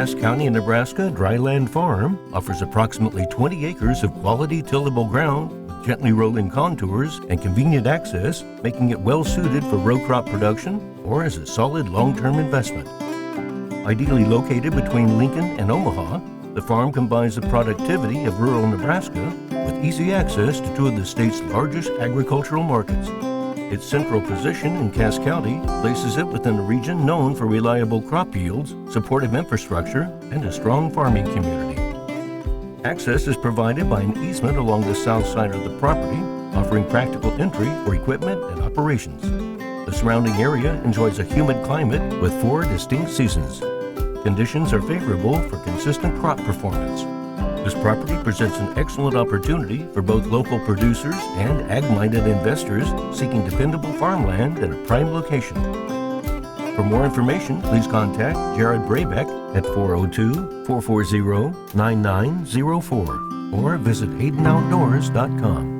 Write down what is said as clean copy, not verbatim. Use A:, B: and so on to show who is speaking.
A: Cass County in Nebraska, Dryland Farm offers approximately 20 acres of quality tillable ground with gently rolling contours and convenient access, making it well suited for row crop production or as a solid long-term investment. Ideally located between Lincoln and Omaha, the farm combines the productivity of rural Nebraska with easy access to two of the state's largest agricultural markets. Its central position in Cass County places it within a region known for reliable crop yields, supportive infrastructure, and a strong farming community. Access is provided by an easement along the south side of the property, offering practical entry for equipment and operations. The surrounding area enjoys a humid climate with 4 distinct seasons. Conditions are favorable for consistent crop performance. This property presents an excellent opportunity for both local producers and ag-minded investors seeking dependable farmland at a prime location. For more information, please contact Jared Brabeck at 402-440-9904 or visit HaydenOutdoors.com.